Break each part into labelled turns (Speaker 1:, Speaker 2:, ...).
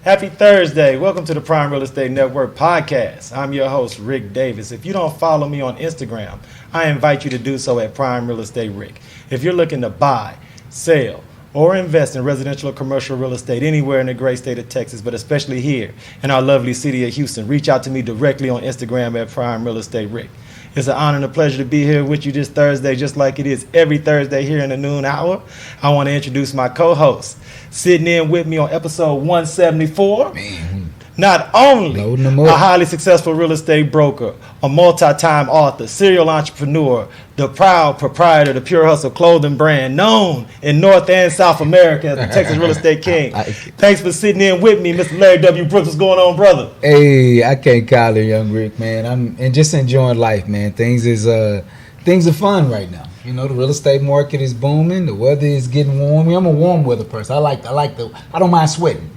Speaker 1: Happy Thursday. Welcome to the Prime Real Estate Network podcast. I'm your host, Rick Davis. If you don't follow me on Instagram, I invite you to do so at Prime Real Estate Rick. If you're looking to buy, sell, or invest in residential or commercial real estate anywhere in the great state of Texas, but especially here in our lovely city of Houston, reach out to me directly on Instagram at Prime Real Estate Rick. It's an honor and a pleasure to be here with you this Thursday, just like it is every Thursday here in the noon hour. I want to introduce my co-host, sitting in with me on episode 174. Not only a highly successful real estate broker, a multi-time author, serial entrepreneur, the proud proprietor of the Pure Hustle clothing brand, known in North and South America as the Texas Real Estate King. Thanks for sitting in with me, Mr. Larry W. Brooks. What's going on, brother?
Speaker 2: Hey, I can't call it, young Rick, man. I'm just enjoying life, man. Things are fun right now. You know, the real estate market is booming. The weather is getting warm. I'm a warm weather person. I don't mind sweating.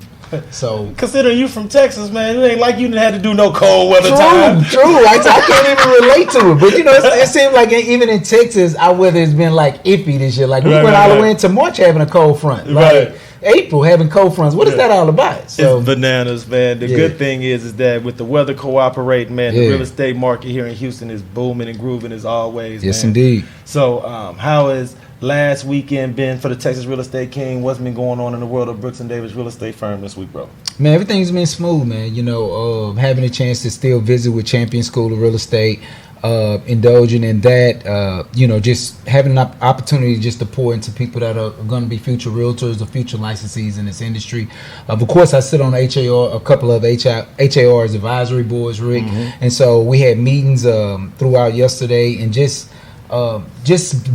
Speaker 2: So
Speaker 1: considering you from Texas, man, it ain't like you didn't have to do no cold weather time.
Speaker 2: True. I can't even relate to it. But you know, it seems like even in Texas, our weather has been like iffy this year. Like we went all the way into March having a cold front. Like April having cold fronts. What is that all about? So,
Speaker 1: it's bananas, man. The good thing is that with the weather cooperating, man, the real estate market here in Houston is booming and grooving as always.
Speaker 2: Yes,
Speaker 1: man.
Speaker 2: Indeed.
Speaker 1: So how has last weekend been for the Texas Real Estate King? What's been going on in the world of Brooks and Davis Real Estate Firm this week, bro?
Speaker 2: Man, everything's been smooth, man. You know, having a chance to still visit with Champion School of Real Estate, indulging in that, you know, just having an opportunity just to pour into people that are going to be future realtors or future licensees in this industry. Of course, I sit on HAR, a couple of HAR's advisory boards, Rick, and so we had meetings throughout yesterday, and just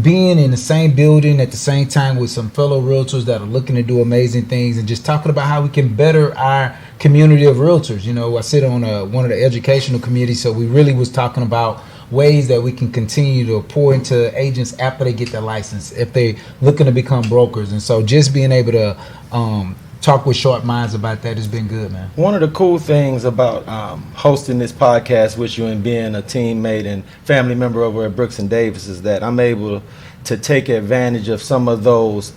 Speaker 2: being in the same building at the same time with some fellow realtors that are looking to do amazing things, and just talking about how we can better our community of realtors. You know, I sit on one of the educational committees, so we really was talking about ways that we can continue to pour into agents after they get their license, if they're looking to become brokers. And so just being able to talk with sharp minds about that has been good, man.
Speaker 1: One of the cool things about hosting this podcast with you and being a teammate and family member over at Brooks and Davis is that I'm able to take advantage of some of those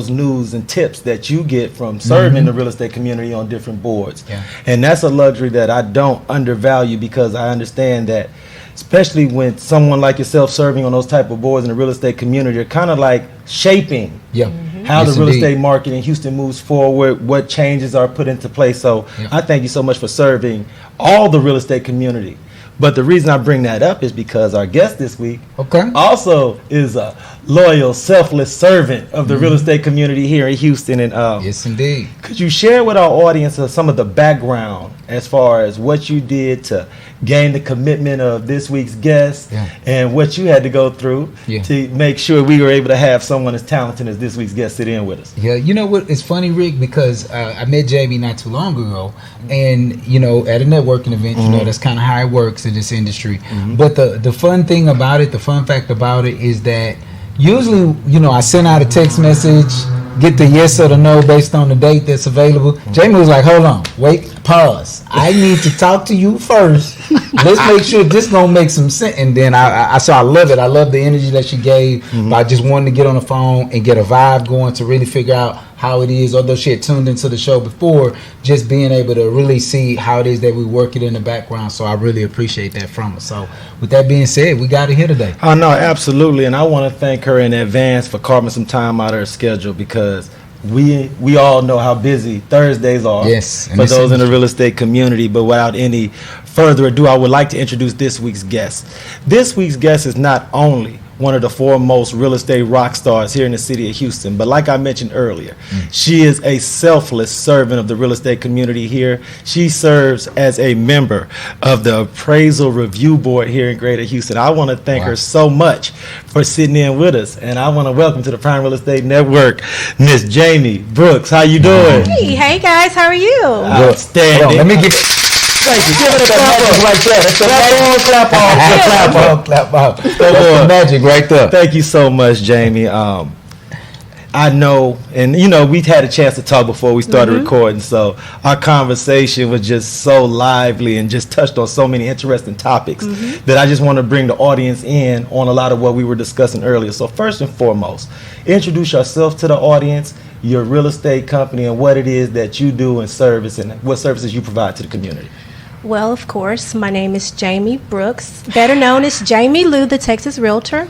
Speaker 1: news and tips that you get from serving the real estate community on different boards. And that's a luxury that I don't undervalue, because I understand that, especially when someone like yourself serving on those type of boards in the real estate community, you're kind of like shaping how the real estate market in Houston moves forward, what changes are put into place. So I thank you so much for serving all the real estate community. But the reason I bring that up is because our guest this week also is a loyal, selfless servant of the real estate community here in Houston. And
Speaker 2: yes, indeed.
Speaker 1: Could you share with our audience some of the background as far as what you did to gain the commitment of this week's guest and what you had to go through to make sure we were able to have someone as talented as this week's guest sit in with us?
Speaker 2: Yeah, you know what? It's funny, Rick, because I met Jamie not too long ago, and, you know, at a networking event, you know, that's kind of how it works in this industry. But the fun thing about it, the fun fact about it is that usually, you know, I send out a text message, get the yes or the no based on the date that's available. Jamie was like, hold on, wait, pause. I need to talk to you first. Let's make sure this gonna make some sense. And then I love it. I love the energy that she gave by just wanting to get on the phone and get a vibe going to really figure out how it is. Although she had tuned into the show before, just being able to really see how it is that we work it in the background. So I really appreciate that from her. So with that being said, we got it here today.
Speaker 1: Oh, no, absolutely. And I want to thank her in advance for carving some time out of her schedule, because we all know how busy Thursdays are for those in the real estate community. But without any further ado, I would like to introduce this week's guest. This week's guest is not only one of the foremost real estate rock stars here in the city of Houston, but like I mentioned earlier, she is a selfless servant of the real estate community here. She serves as a member of the Appraisal Review Board here in Greater Houston. I want to thank her so much for sitting in with us, and I want to welcome to the Prime Real Estate Network, Miss Jamie Brooks. How you doing?
Speaker 3: Hey guys, how are you?
Speaker 1: Outstanding.
Speaker 2: Let me give it.
Speaker 1: Thank you. Give it a clap
Speaker 2: right there. That's the magic right there.
Speaker 1: Thank you so much, Jamie. I know, and we've had a chance to talk before we started recording, so our conversation was just so lively and just touched on so many interesting topics that I just want to bring the audience in on a lot of what we were discussing earlier. So first and foremost, introduce yourself to the audience, your real estate company, and what it is that you do in service and what services you provide to the community.
Speaker 3: Well, of course, my name is Jamie Brooks, better known as Jamie Lou, the Texas Realtor.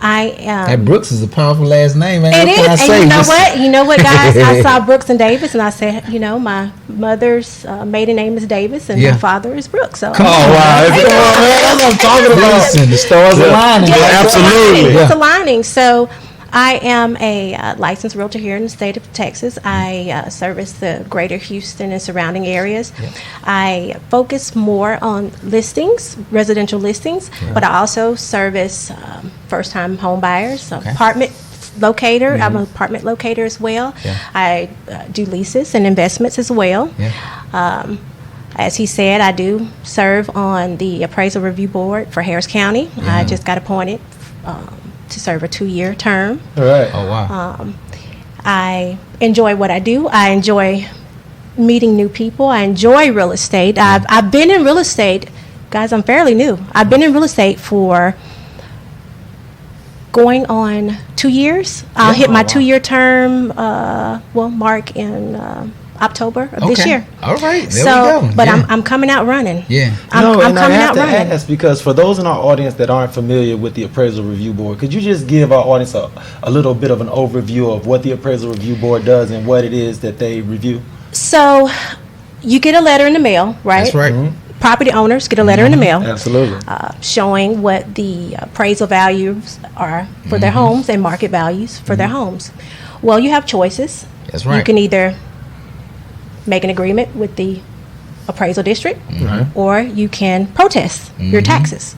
Speaker 2: That Brooks is a powerful last name, man.
Speaker 3: It
Speaker 2: What
Speaker 3: is,
Speaker 2: can I
Speaker 3: and
Speaker 2: say?
Speaker 3: you know what? You know what, guys? I saw Brooks and Davis, and I said, my mother's maiden name is Davis, and my father is Brooks. So
Speaker 2: Come on, wow.
Speaker 1: man, that's what I'm talking about.
Speaker 2: Listen, the stars aligning.
Speaker 1: absolutely.
Speaker 3: It's aligning. So I am a licensed realtor here in the state of Texas. I service the greater Houston and surrounding areas. I focus more on listings, residential listings, but I also service first-time home buyers, apartment locator. I'm an apartment locator as well. I do leases and investments as well. As he said, I do serve on the appraisal review board for Harris County. I just got appointed to serve a 2-year term.
Speaker 1: All right.
Speaker 2: Oh, wow.
Speaker 3: I enjoy what I do. I enjoy meeting new people. I enjoy real estate. I've been in real estate, guys, I'm fairly new. I've been in real estate for going on 2 years. I'll hit my 2-year term, mark in October of this year.
Speaker 2: All right. There
Speaker 3: So,
Speaker 2: we go.
Speaker 3: but I'm coming out running.
Speaker 2: Yeah.
Speaker 3: I'm
Speaker 1: and I
Speaker 3: coming
Speaker 1: have
Speaker 3: out
Speaker 1: to
Speaker 3: running.
Speaker 1: ask, because for those in our audience that aren't familiar with the Appraisal Review Board, could you just give our audience a little bit of an overview of what the Appraisal Review Board does and what it is that they review?
Speaker 3: So, you get a letter in the mail, right?
Speaker 2: That's right.
Speaker 3: Property owners get a letter in the mail.
Speaker 1: Absolutely.
Speaker 3: Showing what the appraisal values are for their homes and market values for their homes. Well, you have choices.
Speaker 2: That's right.
Speaker 3: You can either make an agreement with the appraisal district, or you can protest your taxes.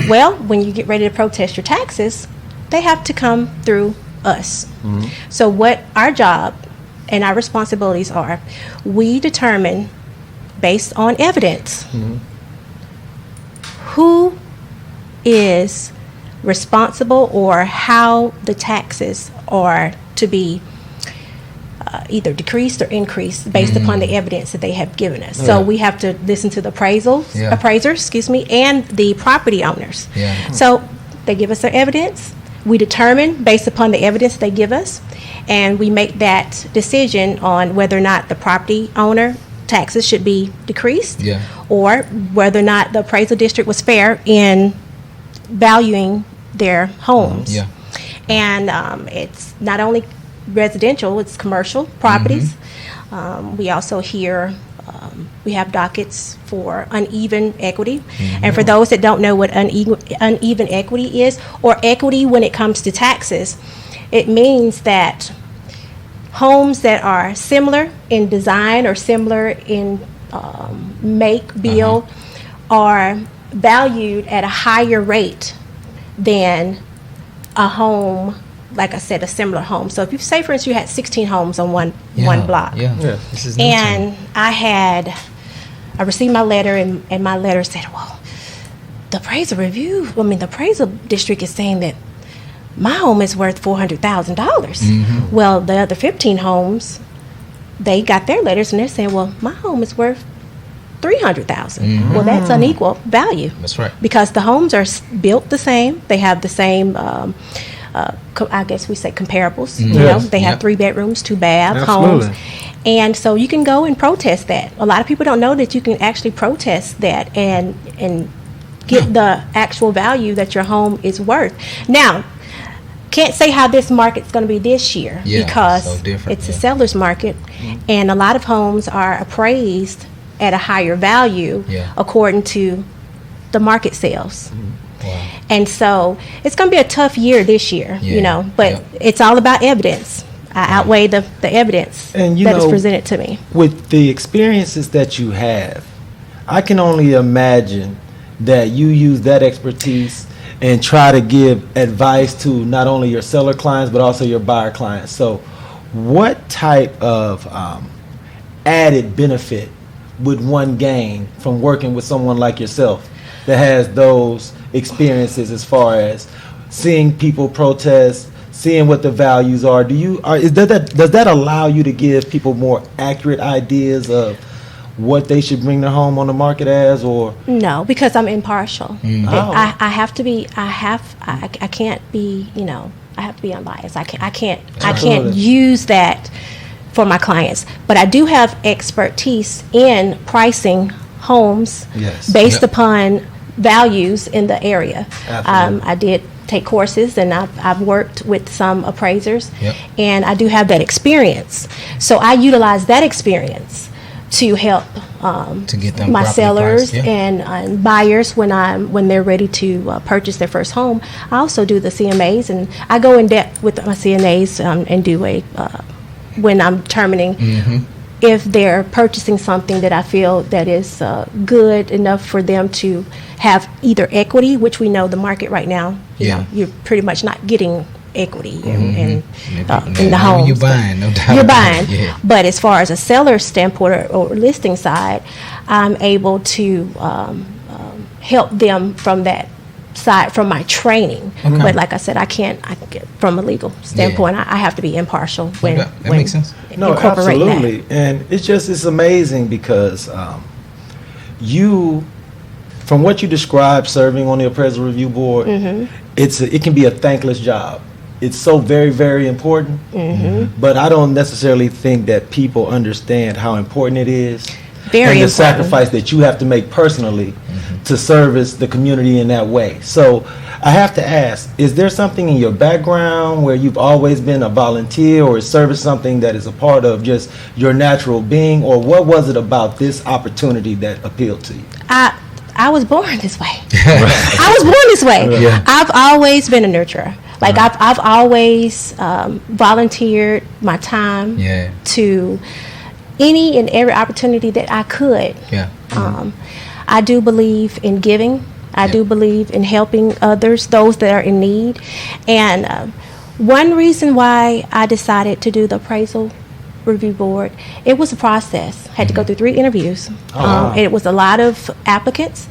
Speaker 3: Well, when you get ready to protest your taxes, they have to come through us. So what our job and our responsibilities are, we determine based on evidence who is responsible or how the taxes are to be either decreased or increased based upon the evidence that they have given us. So we have to listen to the appraisers, and the property owners. So they give us their evidence. We determine based upon the evidence they give us, and we make that decision on whether or not the property owner taxes should be decreased, or whether or not the appraisal district was fair in valuing their homes. And it's not only residential, it's commercial properties. We also we have dockets for uneven equity. And for those that don't know what uneven equity is, or equity when it comes to taxes, it means that homes that are similar in design or similar in make, build, are valued at a higher rate than a home, like I said, a similar home. So if you say, for instance, you had 16 homes on one block,
Speaker 2: This is
Speaker 3: and I received my letter, and my letter said, well, the appraisal district is saying that my home is worth $400,000. Well, the other 15 homes, they got their letters, and they're saying, well, my home is worth $300,000. Well, that's unequal value.
Speaker 2: That's right.
Speaker 3: Because the homes are built the same. They have the same, I guess we say comparables. You know, they have 3 bedrooms, 2 bath homes. And so you can go and protest that. A lot of people don't know that you can actually protest that and get the actual value that your home is worth. Now, can't say how this market's going to be this year because
Speaker 2: so different,
Speaker 3: it's a seller's market, and a lot of homes are appraised at a higher value according to the market sales.
Speaker 2: Wow.
Speaker 3: And so it's going to be a tough year this year, but it's all about evidence. I outweigh the evidence
Speaker 1: And
Speaker 3: that is presented to me.
Speaker 1: With the experiences that you have, I can only imagine that you use that expertise and try to give advice to not only your seller clients but also your buyer clients. So what type of added benefit would one gain from working with someone like yourself that has those experiences as far as seeing people protest, seeing what the values are. Does that allow you to give people more accurate ideas of what they should bring their home on the market as, or?
Speaker 3: No, because I'm impartial.
Speaker 1: Oh.
Speaker 3: I have to be. I can't be. I have to be unbiased. I can't
Speaker 1: Absolutely.
Speaker 3: use that for my clients. But I do have expertise in pricing homes
Speaker 1: Yes.
Speaker 3: based
Speaker 2: Yep.
Speaker 3: upon values in the area.
Speaker 1: Absolutely.
Speaker 3: I did take courses, and I've worked with some appraisers,
Speaker 2: Yep.
Speaker 3: and I do have that experience. So I utilize that experience to help
Speaker 2: To get them
Speaker 3: my
Speaker 2: properly
Speaker 3: sellers
Speaker 2: priced, yeah.
Speaker 3: and buyers when they're ready to purchase their first home. I also do the CMAs, and I go in depth with my CNAs and do when I'm determining
Speaker 2: Mm-hmm.
Speaker 3: if they're purchasing something that I feel that is good enough for them to have either equity, which we know the market right now,
Speaker 2: Yeah.
Speaker 3: you're pretty much not getting equity in
Speaker 2: Whatever
Speaker 3: the home.
Speaker 2: you're buying, no doubt
Speaker 3: You're
Speaker 2: about
Speaker 3: buying.
Speaker 2: it, yeah.
Speaker 3: But as far as a seller standpoint or listing side, I'm able to help them from that side, from my training.
Speaker 2: Okay.
Speaker 3: But like I said, from a legal standpoint, I have to be impartial when,
Speaker 2: That makes sense.
Speaker 1: No,
Speaker 3: incorporating that.
Speaker 1: absolutely. And it's amazing because you, from what you described serving on the appraisal review board, it can be a thankless job. It's so very, very important, but I don't necessarily think that people understand how important it is.
Speaker 3: Very
Speaker 1: and the
Speaker 3: important.
Speaker 1: sacrifice that you have to make personally to service the community in that way. So I have to ask, is there something in your background where you've always been a volunteer, or is service something that is a part of just your natural being, or what was it about this opportunity that appealed to you?
Speaker 3: I was born this way. I was born this way.
Speaker 2: Yeah.
Speaker 3: I've always been a nurturer. Like I've always volunteered my time
Speaker 2: Yeah.
Speaker 3: to any and every opportunity that I could.
Speaker 2: Yeah.
Speaker 3: I do believe in giving. I do believe in helping others, those that are in need. And one reason why I decided to do the appraisal review board, it was a process. Had to go through 3 interviews.
Speaker 1: wow.
Speaker 3: It was a lot of applicants.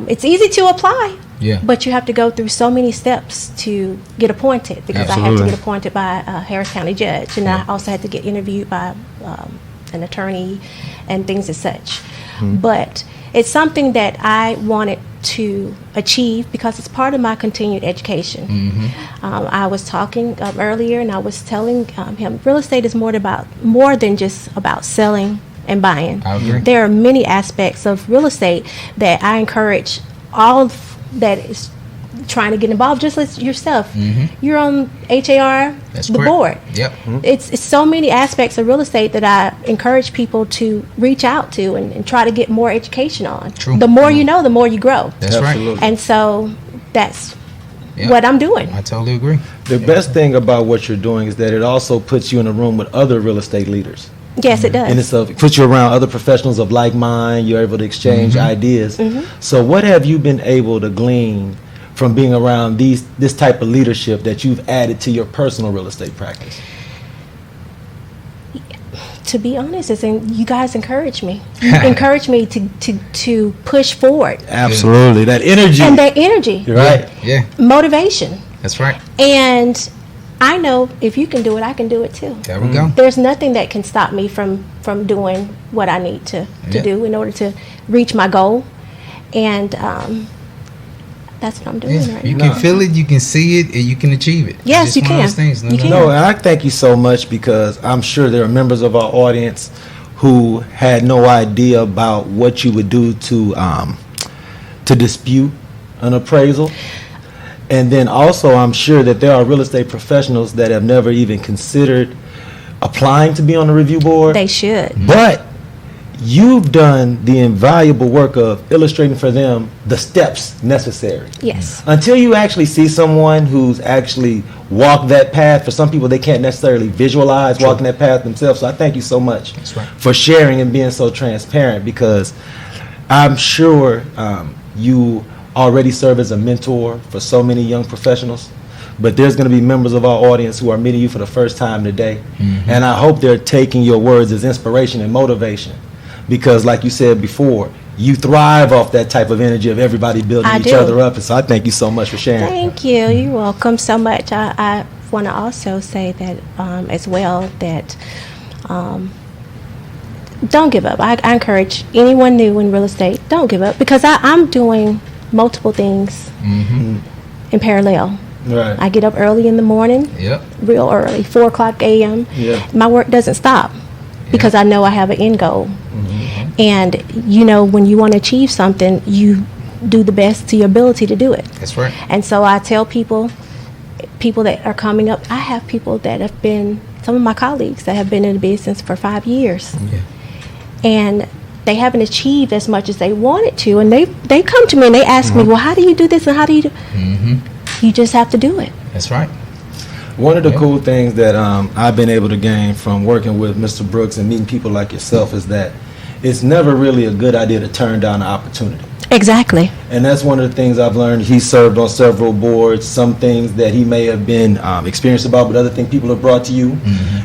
Speaker 3: It's easy to apply,
Speaker 2: Yeah.
Speaker 3: but you have to go through so many steps to get appointed, because I had to
Speaker 2: Absolutely.
Speaker 3: get appointed by a Harris County judge, and I also had to get interviewed by an attorney and things as such. But it's something that I wanted to achieve because it's part of my continued education. I was talking earlier, and I was telling him real estate is more than just about selling and buying.
Speaker 2: I agree.
Speaker 3: There are many aspects of real estate that I encourage all that is trying to get involved, just as yourself. You're on HAR,
Speaker 2: That's
Speaker 3: the
Speaker 2: correct.
Speaker 3: board.
Speaker 2: Yep.
Speaker 3: It's so many aspects of real estate that I encourage people to reach out to and try to get more education on.
Speaker 2: True.
Speaker 3: The more you know, the more you grow.
Speaker 2: That's
Speaker 1: Absolutely.
Speaker 2: right.
Speaker 3: And so that's
Speaker 2: Yep.
Speaker 3: what I'm doing.
Speaker 2: I totally agree.
Speaker 1: The best thing about what you're doing is that it also puts you in a room with other real estate leaders.
Speaker 3: Yes, it
Speaker 1: And
Speaker 3: does.
Speaker 1: it puts you around other professionals of like mind. You're able to exchange ideas. So what have you been able to glean from being around this type of leadership that you've added to your personal real estate practice?
Speaker 3: To be honest, you guys encourage me. You encourage me to push forward.
Speaker 1: Absolutely. That energy.
Speaker 3: And that energy,
Speaker 1: You're right.
Speaker 2: Yeah.
Speaker 3: motivation.
Speaker 2: That's right.
Speaker 3: And I know if you can do it, I can do it too.
Speaker 2: There we go.
Speaker 3: There's nothing that can stop me from doing what I need to
Speaker 2: Yeah.
Speaker 3: do in order to reach my goal. And that's what I'm doing
Speaker 2: Yeah.
Speaker 3: right
Speaker 2: You
Speaker 3: now.
Speaker 2: can feel it, you can see it, and you can achieve it.
Speaker 3: Yes,
Speaker 2: It's
Speaker 3: you
Speaker 2: one of
Speaker 3: can.
Speaker 2: those things,
Speaker 3: You can.
Speaker 1: No, and I thank you so much because I'm sure there are members of our audience who had no idea about what you would do to dispute an appraisal. And then also I'm sure that there are real estate professionals that have never even considered applying to be on the review board.
Speaker 3: They should.
Speaker 1: But you've done the invaluable work of illustrating for them the steps necessary.
Speaker 3: Yes.
Speaker 1: Until you actually see someone who's actually walked that path, for some people they can't necessarily visualize walking that path themselves. So I thank you so much
Speaker 2: That's right.
Speaker 1: for sharing and being so transparent, because I'm sure you already serve as a mentor for so many young professionals. But there's going to be members of our audience who are meeting you for the first time today. And I hope they're taking your words as inspiration and motivation. Because like you said before, you thrive off that type of energy of everybody building
Speaker 3: I
Speaker 1: each
Speaker 3: do.
Speaker 1: other up. And so I thank you so much for sharing.
Speaker 3: Thank you. You're welcome so much. I want to also say that as well that don't give up. I encourage anyone new in real estate, don't give up, because I'm doing multiple things in parallel.
Speaker 1: Right.
Speaker 3: I get up early in the morning,
Speaker 2: Yep.
Speaker 3: real early, 4 o'clock a.m.
Speaker 1: Yeah.
Speaker 3: My work doesn't stop because I know I have an end goal. And, when you want to achieve something, you do the best to your ability to do it.
Speaker 2: That's right.
Speaker 3: And so I tell people that are coming up, I have people that have been, some of my colleagues that have been in the business for 5 years.
Speaker 2: Yeah.
Speaker 3: And they haven't achieved as much as they wanted to. And they come to me and they ask me, well, how do you do this and how do you do? You just have to do it.
Speaker 2: That's right.
Speaker 1: One of the cool things that I've been able to gain from working with Mr. Brooks and meeting people like yourself is that it's never really a good idea to turn down an opportunity.
Speaker 3: Exactly.
Speaker 1: And that's one of the things I've learned. He served on several boards, some things that he may have been experienced about, but other things people have brought to you.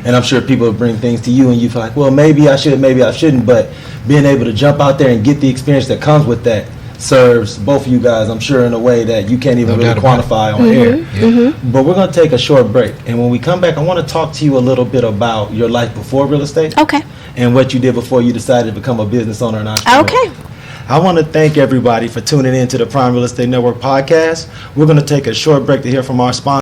Speaker 1: And I'm sure people have bring things to you, and you feel like, well, maybe I should, maybe I shouldn't. But being able to jump out there and get the experience that comes with that serves both of you guys, I'm sure, in a way that you can't even
Speaker 2: No
Speaker 1: really
Speaker 2: doubt about
Speaker 1: quantify on air.
Speaker 2: Yeah.
Speaker 1: But we're going to take a short break. And when we come back, I want to talk to you a little bit about your life before real estate.
Speaker 3: Okay.
Speaker 1: And what you did before you decided to become a business owner and entrepreneur.
Speaker 3: Okay.
Speaker 1: I want to thank everybody for tuning in to the Prime Real Estate Network podcast. We're going to take a short break to hear from our sponsor.